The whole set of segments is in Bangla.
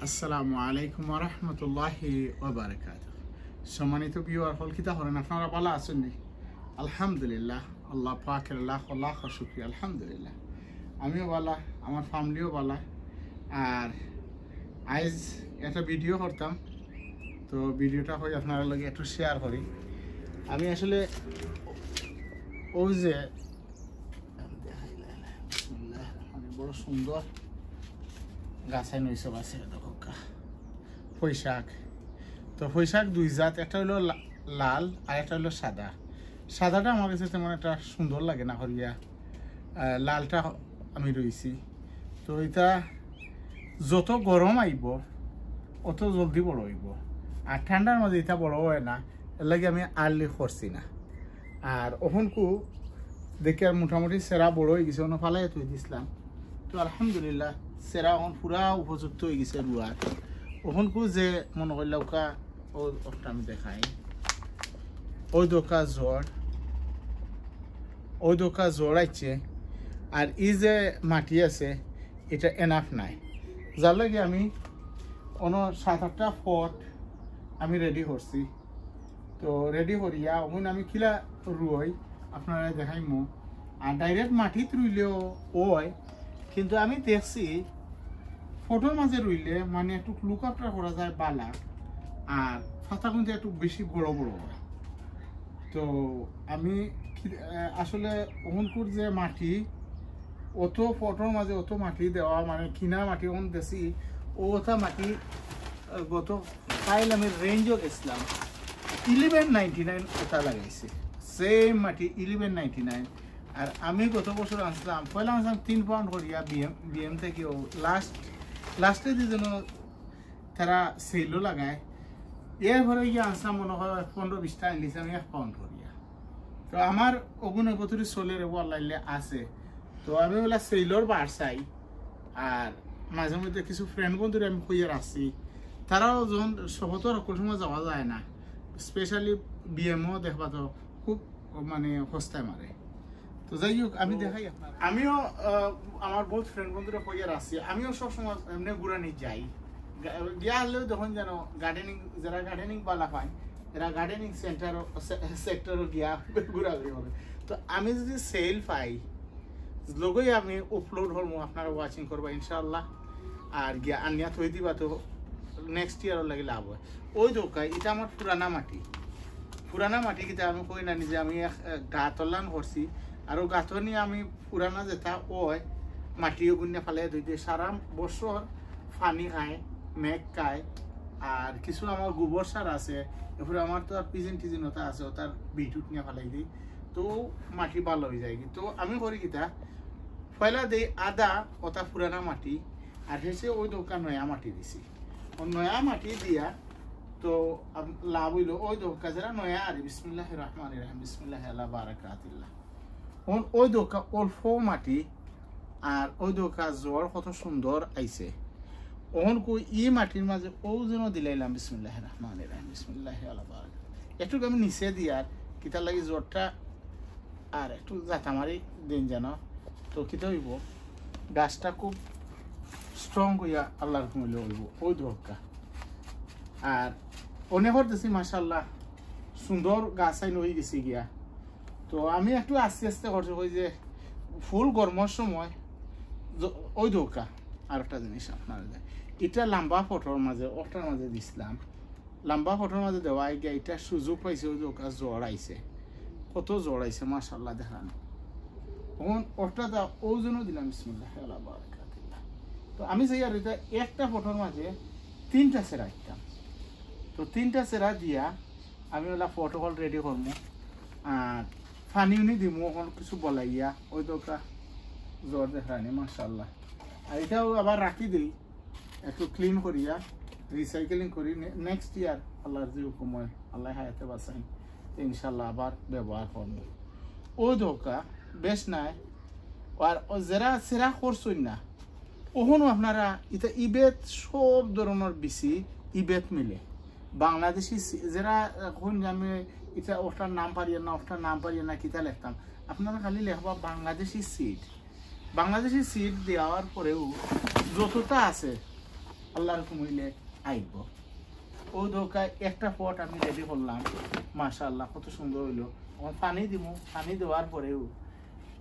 আসসালামু আলাইকুম ওয়া রাহমাতুল্লাহি ওয়া বারাকাতুহু। সম্মানিত ভিউয়ার হল কিতা হরেন আপনারা ভালো আছেন নি? আলহামদুলিল্লাহ, আল্লাহ পাকের লাখ লাখ শুকরিয়া। আলহামদুলিল্লাহ আমিও ভালো, আমার ফ্যামিলিও ভালো। আর আজ একটা ভিডিও করতাম, তো ভিডিওটা হই আপনারা লগে একটু শেয়ার করি। আমি আসলে ওই যে বড় সুন্দর গাছাই নইসব আছে পৈশাক। তো পৈশাক দুই জাত, একটা হলো লাল আর একটা হলো সাদা। সাদাটা আমার কাছে তেমন একটা সুন্দর লাগে না হরিয়া, লালটা আমি রয়েছি। তো এটা যত গরম আইব অত জলদি বড় হইব, আর ঠান্ডার মাঝে এটা বড় হয় না, এর লাগে আমি আর্লি করছি না। আর ওখানকু দেখে আর মোটামুটি সেরা বড় হয়ে গেছে, অন্য ফালাই তুই দিছিলাম। তো আলহামদুলিল্লাহ সেরা এখন পুরা উপযুক্ত হয়ে গেছে রুয়ার। ওখানকু যে মনে করলে ওকা ওটা আমি দেখাই, ওই দোকা জ্বর আইছে। আর এই যে মাটি আছে এটা এনাফ নাই, যার লাগে আমি অন্য 7-8টা ফট আমি রেডি করছি। তো রেডি করিয়া ওখান আমি কিলা রুই আপনারা দেখাইমু। আর ডাইরেক্ট মাটিত রুইলেও ওই, কিন্তু আমি দেখছি ফটোর মাঝে রইলে মানে একটু লুক আপটা করা যায় বালা, আর ফাতা কিন্তু একটু বেশি বড় বড় হয়। তো আমি আসলে ওখানকুর যে মাটি অত ফটোর মাঝে অত মাটি দেওয়া মানে কিনা মাটি ওখান দেখছি ওটা মাটি গত ফাইল আমি রেঞ্জও গেছিলাম 1199 ওটা লাগাইছি, সেম মাটি 1199। আর আমি গত বছর আনছিলাম, পয়লা আনছিলাম 3 পাউন্ড করিয়া বিএম থেকেও। লাস্টে যে যেন তারা সেলও লাগায়, এরপরে গিয়ে আনসাম মনে হয় 15-20টা আনলিছে আমি 1 পাউন্ড করিয়া। তো আমার অগুন গতরি সোলের আল্লাহ আছে। তো আমি ওলা সেলর বার চাই। আর মাঝে মধ্যে কিছু ফ্রেন্ড বন্ধুরা আমি কইয়ার আসছি, তারাও যখন সহতর সকল সময় যাওয়া যায় না, স্পেশালি বিএমও দেখবা তো খুব মানে সস্তায় মারে। তো যাই হোক আমি দেখাই আপনার, আমিও আমার বহুত ফ্রেন্ড বন্ধুরা কইয়ার আসছি, আমিও সবসময় এমনি ঘুরানি যাই। গিয়া হলেও যখন যেন গার্ডেনিং, যারা গার্ডেনিং বালা পায় এরা গার্ডেনিং সেক্টরও গিয়া ঘুরাঘুরি হবে। তো আমি যদি সেল পাই লগই আমি আপলোড হবো, আপনারা ওয়াচিং করবো ইনশাআল্লাহ। আর গিয়া আনিয়া থই দিবা, তো নেক্সট ইয়ারও লাগে লাভ হয়। ওই দোকায় এটা আমার পুরানা মাটি কিন্তু আমি কই না নিজে আমি গাতলান করছি। আর ও গাঁথর নিয়ে আমি পুরানা যেটা ওই মাটিও গুণে ফালে ধুই দিয়ে সারা বছর পানি খায়, মেঘ খায়। আর কিছু আমার গোবর সার আছে, এরপরে আমার তো আর টিজিন ওটা আছে, ওটার বিটুট নিয়ে ফালাই দিই, তো মাটি ভালো হয়ে যায়। তো আমি করি কিতা পয়লা দিই আদা ওটা পুরানা মাটি, আর হেসে ওই দোকান নয়া মাটি দিছি। ও নয়া মাটি দিয়া তো লাভ হইল ওই দোকা যারা নয়া। আর বিসমিল্লাহির রহমানির রহিম, বিসমিল্লাহি আলা বারাকাতিল্লাহ। ওই দোকা অল্প মাটি আর ওই দোকা জ্বর কত সুন্দর আইছে। ওহন কই ই মাটির মাঝে ও যেন দিলাইলাম বিসমিল্লাহির রহমানির রহিম, বিসমিল্লাহি আলা বারাকাতিল্লাহ। একটু আমি নিচে দিয়ার কিতার লাগি জ্বরটা আর একটু জাতামারি দিন যেন, তো কিতা হইব গাছটা খুব স্ট্রং হইয়া আল্লাহর হুকুমে হইব ওই দোকা। আর অনেক করতেছি মাশাআল্লাহ সুন্দর গাছ আইন হয়ে গেছে গিয়া। তো আমি একটু আস্তে আস্তে করছি, ওই যে ফুল গরমের সময় ওই দোকা। আর একটা জিনিস আপনার এটা লম্বা ফটোর মাঝে ওটার মাঝে দিছিলাম, লম্বা ফটোর মাঝে দেওয়া গিয়া এটা সুযোগ পাইছে ওই দোকা জ্বর আইছে, কত জ্বর আইছে মাশাআল্লাহ দেখানো। তখন ওটা ও জন্য দিলাম বিসমিল্লাহি আলা বারাকাতিল্লাহ। তো আমি চাই আর এটা একটা ফটোর মাঝে 3টা সেরা দিতাম। তো 3টা সেরা দিয়া আমি ওলা ফটো কল রেডি করবো। আর পানি উনি দিব কিছু বলাইয়া ওই দোকা জ্বর দেখানি মাশাআল্লাহ। আর এটাও আবার রাখি দিই একটু ক্লিন করিয়া, রিসাইকেলিং করি। নেক্সট ইয়ার আল্লাহর যে হুকুম হয়, আল্লাহ হায়াতে বাঁচাই, ইনশাল্লাহ আবার ব্যবহার করবো। ওই দোকা বেশ নাই। আর যারা সেরা করছই না ওখানেও আপনারা এটা ইবেত সব ধরনের বেশি ইবেত মিলে বাংলাদেশি যারা এখন আমি এটা ওটার নাম পারিয়ে না কিতা লিখতাম, আপনারা খালি লেখবা বাংলাদেশি সিড। বাংলাদেশি সিড দেওয়ার পরেও যতটা আছে আল্লাহর কমিলে আইব ও ধোকায় একটা পট আমি রেডি করলাম মাশাআল্লাহ কত সুন্দর হইলো এখন পানি দিব পানি দেওয়ার পরেও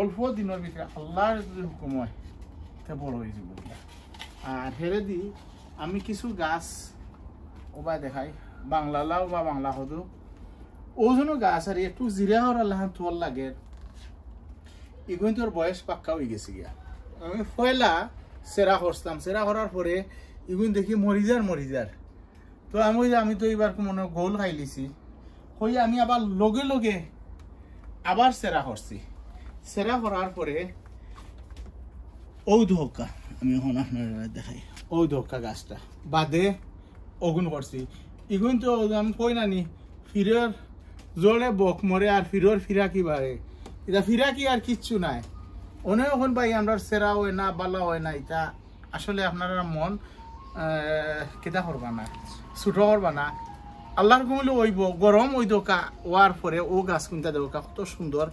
অল্প দিনের ভিতরে আল্লাহর যদি হুকুম হয় তা বড় হয়ে যাব আর হেরে দি আমি কিছু গাছ ওবা দেখাই বাংলা লাউ বা বাংলা হদু ওজনও গাছ আর একটু জিরা হওয়ার আল্লাহ তোর লাগে এগুলো তোর বয়স পাক্কা হয়ে গেছে গিয়া আমি পয়লা সেরা করতাম সেরা করার পরে এগুলো দেখি মরিজার তো আমি তো এবার মনে গোল খাই লিছি হই আমি আবার লগে লগে আবার সেরা করছি সেরা করার পরে ও ধোকা আমি এখন আপনারা দেখাই ও ধোকা গাছটা বাদে অগুন করছি এগুন তো আমি কই নানি ফিরের জোরে বক মরে আর ফিরোর ফিরা কি বাড়ে এটা ফিরা কি আর কিচ্ছু নাই অনেক এখন ভাই আমরা সেরা হয় না বালা হয় না এটা আসলে আপনারা মন কেটা করবা না ছুটো করবা না আল্লাহর কমিলে ওইব গরম ওই দোকা ওয়ার পরে ও গাছ কিনতে দেবো কত সুন্দর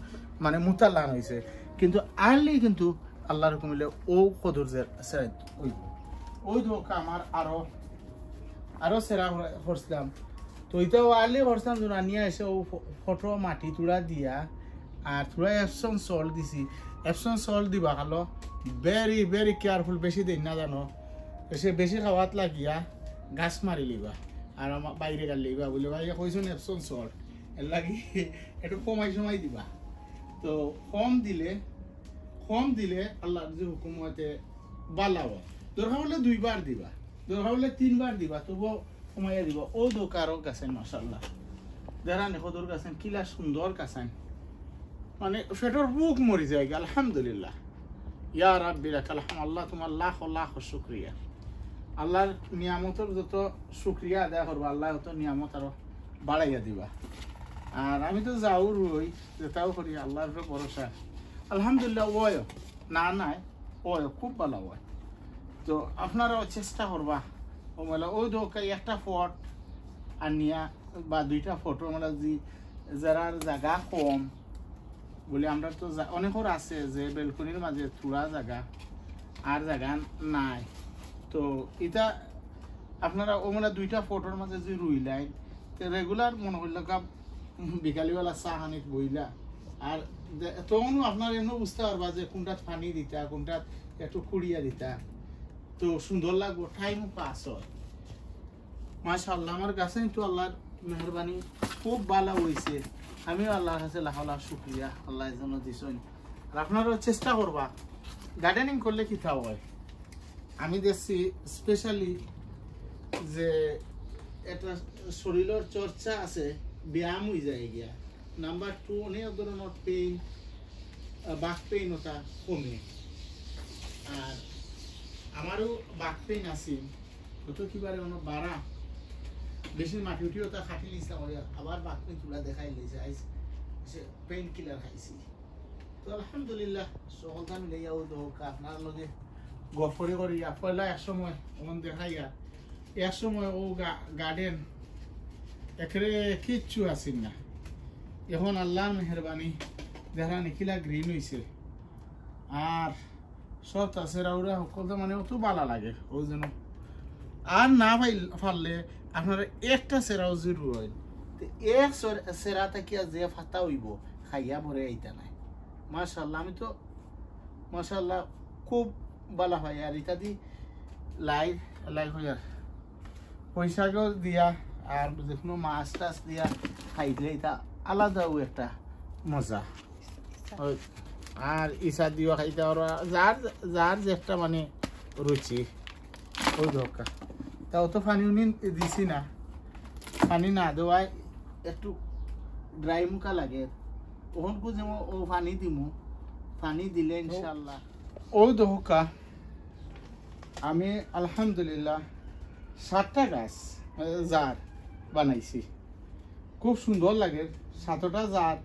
মানে মুতালান হয়েছে কিন্তু আনলি কিন্তু আল্লাহর কমিলে ও কদর সেরা ওইব ওই দোকা আমার আরো সেরা করছিলাম তো এটাও আনলি করছিলাম নিয়ে এসে ও ফটো মাটি তুড়া দিয়া আর তুড়া এপসন সল্ট দিছি এপসন সল্ট দিবা খালো ভেরি ভেরি কেয়ারফুল বেশি দিন না জানো বেশি খাওয়াত লাগিয়া গাছ মারি লিবা আর আমার বাইরে গাল লিবা বলে ভাই কইছো এপসন সল্ট এর লাগি একটু কমাই দিবা তো কম দিলে আল্লাহর যে হুকুম হতে বালাও দরকার হলে 2 বার দিবা দরকার হলে 3 বার দিবা তবুও কমাইয়া দিবা ও দোকারও গাছেন মাশাআল্লাহ দেখান কদর গাছেন কিলা সুন্দর গাছেন মানে ফেটর বুক মরি যায় আলহামদুলিল্লাহ ইয়া রাব্বি লাকাল হামদ আল্লাহ তোমার লাখ লাখ শুকরিয়া আল্লাহর নিয়ামতের যত শুকরিয়া আদায় করবা আল্লাহ তত নিয়ামত আরো বাড়াইয়া দিবা আর আমি তো যাও রই যেটাও করি আল্লাহর উপরে ভরসা আলহামদুলিল্লাহ ওয় না নাই ওয় খুব ভালো হয় তো আপনারাও চেষ্টা করবা ও মেলা ওই দোকান একটা ফট আনিয়া বা 2টা ফটো আমরা যারা জায়গা কম বলে আমরা তো অনেকর আছে যে বেলকনির মাঝে থোড়া জায়গা আর জায়গা নাই তো এটা আপনারা ও মানে 2টা ফটোর মাঝে যে রুইলাই রেগুলার মনে হইল বিকালিবেলা চাহানিত বইলা আর তখনও আপনার এমন বুঝতে পারবা যে কোনটা পানি দিতা কোনটা একটু কুড়িয়া দিতা তো সুন্দর লাগবো টাইম পাস হয় মাশাআল্লাহ আমার কাছে কিন্তু আল্লাহর মেহরবানি খুব ভালো হয়েছে আমিও আল্লাহর কাছে লাখ লাখ শুকরিয়া আল্লাহ যেন দিছেন আর আপনারাও চেষ্টা করবা গার্ডেনিং করলে কি থাও হয় আমি দেখছি স্পেশালি যে একটা শরীরের চর্চা আছে ব্যায়াম হয়ে যায় গিয়া নাম্বার 2 অনেক ধরনের পেইন ব্যাক পেইন ওটা কমে আর আমারও ব্যাক পেইন আছে কত কিবারে অনেক বাড়া বেশি মাটি উঠি ওটা খাটি লিসা আবার ব্যাক পেইন তুলা দেখাই লিসা পেইন কিলার খাইছি তো আলহামদুলিল্লাহ সকলটা মিলে যাও তো আপনার লগে গফরে করি পয়লা এক সময় ওমন দেখাইয়া এক সময় ও গার্ডেন এখানে কিচ্ছু আসেন না এখন আল্লাহর মেহরবানি দেখা নিখিলা গ্রিন হয়েছে আর সব তাছেরা ওরা সকলটা মানে অত ভালো লাগে ওই জন্য আর না পারলে আপনারা একটা সেরাও জরুর হয় তো এক সেরা থেকে যে ফাতা হইব খাইয়া ভরে এইটা নাই মাশাআল্লাহ আমি তো মাশাআল্লাহ খুব ভালো হয় আর এটা দি লাই হয়ে পয়সাকেও দিয়া আর যে কোনো মাছ টাছ দিয়া খাইলে এটা আলাদাও একটা মজা আর ইসা দিও খাইতে যার যে একটা মানে রুচি ওই দরকার তাও তো পানি উনি দিছি না পানি না দেওয়ায় একটু ড্রাই মুখা লাগে ওখান যে ও পানি দিমু পানি দিলে ইনশাল্লাহ ওই দোকা আমি আলহামদুলিল্লাহ 7টা গাছ জার বানাইছি খুব সুন্দর লাগে 7টা জার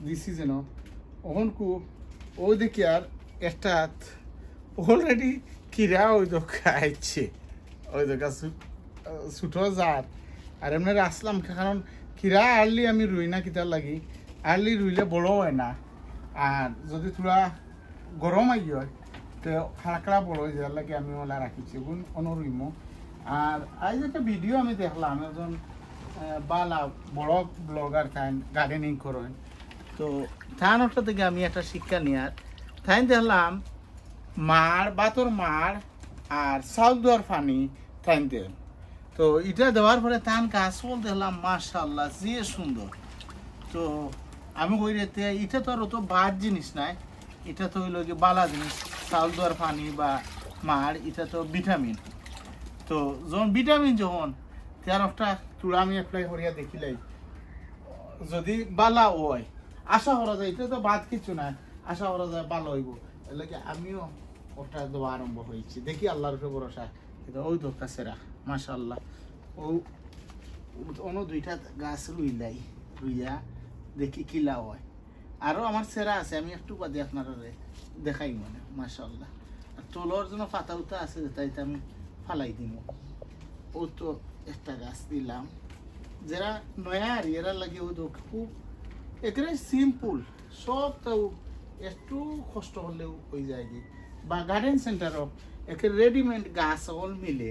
দিছি যেন ওখান ওই দেখি আর একটা অলরেডি কিরা ওই দোকা আইছে ওই দোকা ছোটো জার আর এমনি আসলাম কারণ কিরা আর্লি আমি রুই না কিতার লাগি আর্লি রুইলে বড় হয় না আর যদি থোড়া গরম আই হয় তো হালকা বড় হয়ে যাওয়ার লাগে আমি ওলা রাখিছি গুণ অনুরুইমো আর আজ একটা ভিডিও আমি দেখলাম একজন বালা বড় ব্লগার তাই গার্ডেনিং করেন, তো তার ওটা থেকে আমি একটা শিক্ষা নিয়ার তাই দেখলাম মার বাতর মার আর চাউল দেওয়ার পানি তাই দেন। তো এটা দেওয়ার পরে তান গাছ দেখলাম মাশাআল্লাহ যে সুন্দর। তো আমি কই রেতে এটা তো আর অত বাদ জিনিস নাই, এটা তো হইল কি বালা জিনিস। চাউল দেওয়ার পানি বা মার এটা তো ভিটামিন। তো যখন ভিটামিন যখন তার একটা চূড়া আমি অ্যাপ্লাই করিয়া দেখিলাই যদি বালা হয় আশা করা যায়, এটা তো বাদ কিছু নাই, আশা করা যায় ভালো হইব। এর লাগে আমিও ওটা দেওয়া আরম্ভ হয়েছি, দেখি আল্লাহর উপরে ভরসা। এটা ওই দরকার সেরা মাশাআল্লাহ। ও অন্য দুইটা গাছ রুইলাই রুইয়া দেখি কিলা হয়। আরও আমার সেরা আছে, আমি একটু বাদে আপনারা দেখাই মানে মাশাআল্লাহ। আর তলর জন্য পাতা উতা আছে যেটা আমি ফালাই দিব। ও তো একটা গাছ দিলাম যারা নয়া আর এরা লাগে ও তো খুব একেবারে সিম্পল, সব তো একটু কষ্ট হলেও হয়ে যায় কি। বা গার্ডেন সেন্টারও একে রেডিমেড গাছ সকল মিলে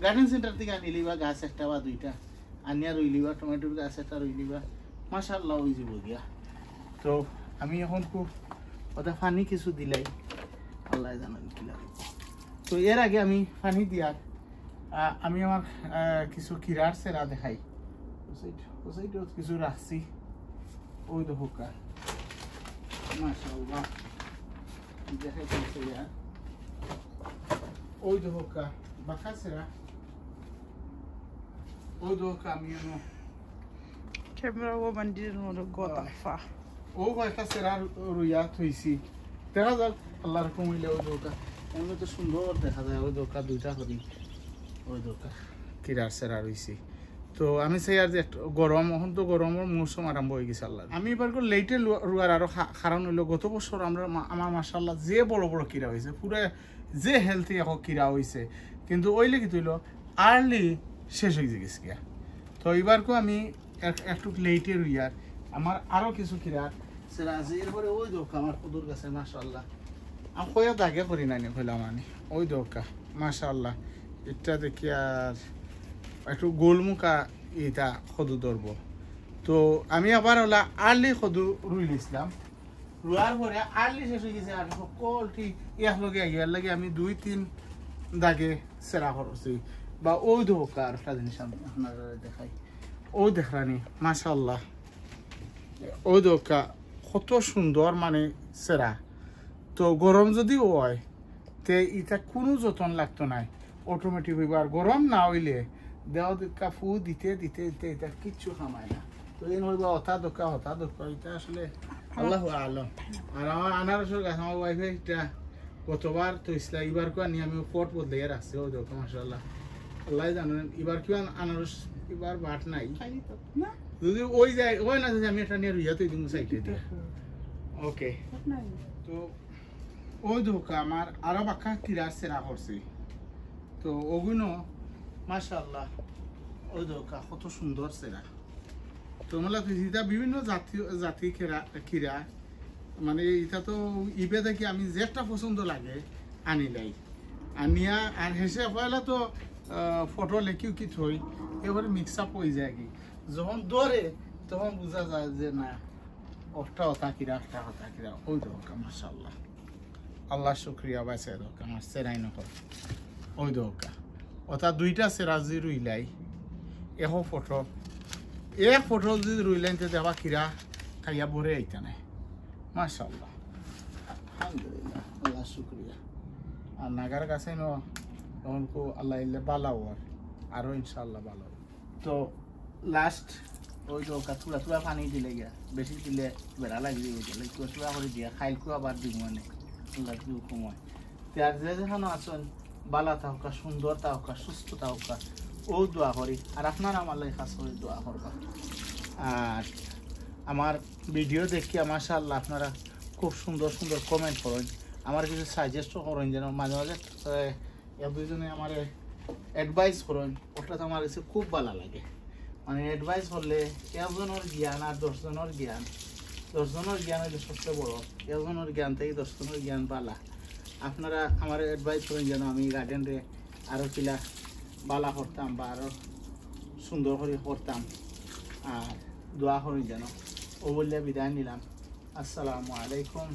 গার্ডেন সেন্টার থেকে আনিলিবা গাছ একটা বা দুইটা আনিয়া রইলিবা, টমেটোর গাছ একটা রইলিবা মাশাআল্লাহ হয়ে যাব গিয়া। তো আমি এখন খুব ওটা পানি কিছু দিলাই আল্লাহ জানেন কি লাগে। তো এর আগে আমি পানি দিয়ার আমি আমার কিছু কিরার সেরা দেখাই, কিছু রাখছি ওই তো হুকা মাশাআল্লাহ দেখাইতেছে ইয়ার ওই তো হুকা বাঁকা সেরা ওই তো হুকা আমি ক্যামেরা ওমান দিন মনে গতাফা ও কয়েকটা সেরা রুইয়া থইছি, দেখা যাক আল্লাহর কমিলে ওই দোকা এমনি তো সুন্দর দেখা যায়। ওই দোকা দুইটা করি ওই দোকা কিরার সেরা রইছি। তো আমি চাই আর যে গরম এখন তো গরমের মৌসুম আরম্ভ হয়ে গেছে আল্লাহ। আমি এবার লেটে রুয়ার আরো কারণ হইলো গত বছর আমার মাশাআল্লাহ যে বড় বড় কিরা হয়েছে, পুরো যে হেলথি এখন কিরা হয়েছে, কিন্তু ওইলে কি তৈল আর্লি শেষ হয়ে গেছে গিয়া। তো এবারকেও আমি একটু লেটে রুইয়ার আমার আরো কিছু কিরা সেরা আছে। এরপরে ওই দোকা আমার কুদুর কাছে মাশাআল্লাহ আমি কয়া দাগে করি নাই কইলাম মানে ওই দোকা মাশাআল্লাহ। এটা দেখি আর একটু গোলমুখা এটা সদু ধরবো। তো আমি আবার ওলা আর্লি সদু রুই লিছিলাম, রুয়ার পরে আর্লি শেষ হয়ে গেছে আর সকল ঠিক এক লগে ইয়ার লাগে আমি 2-3 দাগে সেরা করছি। বা ওই দোকা আর একটা জিনিস আপনারা দেখাই, ওই দেখরানি মাশাআল্লাহ ওই দোকা কত সুন্দর মানে সেরা। তো গরম যদি হয় তে এটা কোনো যতন লাগতো নাই, অটোমেটিক হইব। আর গরম না হইলে দেওয়া দোকা ফু দিতে দিতে দিতে এটা কিচ্ছু খামায় না। তো এই হইব হতা দোকা এটা আসলে আল্লাহ আলম। আর আমার আনারসের গাছ আমার ওয়াইফে এটা গতবার তো ইসলা এবার কেউ আনি আমি পট বদলাইয়া রাখছি ওই দোকা মাশাআল্লাহ আল্লাহ জানেন। এবার কেউ আনারস এবার বাট নাই, যদি ওই যায় ওই না আমি এটা নিয়ে রুইয়া তো দিন সাইডে দিয়ে ওকে। তো ওই দোকা আমার আরো বাক্কা কিরা সেরা করছি। তো ওগুলো মাশাআল্লাহ ওই দোকা কত সুন্দর সেরা। তো মানে এটা বিভিন্ন জাতি কিরা মানে এটা তো ইবে দেখি আমি যেটা পছন্দ লাগে আনিলাই আনিয়া আর হেসে পয়লা তো ফটো লেখিও কি থই এবারে মিক্স আপ হয়ে যায় কি। যখন দৌড়ে তখন বোঝা যায় যে না ওটা হতা কিরা একটা হতা কিরা ওই দোকা মাশাআল্লাহ আল্লাহ শুক্রিয়া বাইছে দোকা আমার সেরাই নকর ওই দোকা ওটা দুইটা সেরা যদি রুইলাই এক ফটো যদি রুইলাইন তো দেবা কিরা খাইয়া ভরে আইতা নাই মাশাআল্লাহ আলহামদুলিল্লাহ আল্লাহ শুক্রিয়া। আর নাগার কাছে ন তখন কো আল্লাহ ইল্লে বালা হওয়ার আরও ইনশাআল্লাহ ভালো। তো লাস্ট ওই দোকা থুড়া পানি দিলে গিয়া বেশি দিলে বেড়া লাগবে গেলে থুড়া করে দিয়া খাইলকো আবার দিব মানে আল্লাহ দিও সময়। আর যে যেখানে আছেন বালা থাকা সুন্দর থাকা সুস্থ থাকা ও দোয়া করি। আর আপনারা আমার লাগে খাস করে দোয়া করবা। আর আমার ভিডিও দেখি মাশাআল্লাহ আপনারা খুব সুন্দর সুন্দর কমেন্ট করেন, আমার কিছু সাজেস্টও করেন, যেন মাঝে মাঝে এক দুইজনে আমার অ্যাডভাইস করেন, ওটা তো আমার কাছে খুব ভালো লাগে। মানে অ্যাডভাইস করলে একজনের জ্ঞান আর 10 জনের জ্ঞান, 10 জনের জ্ঞান হইলে সবচেয়ে বড়, একজনের জ্ঞান থেকে 10 জনের জ্ঞান পালা। আপনারা আমার অ্যাডভাইস করেন যেন আমি গার্ডেনরে আরও কিলা বালা করতাম বা আরো সুন্দর করে করতাম আর দোয়া করি যেন ও বললে বিদায় নিলাম আসসালামু আলাইকুম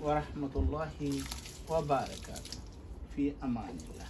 ওয়া রাহমাতুল্লাহি ওয়া বারাকাতুহু ফি আমানিল্লাহ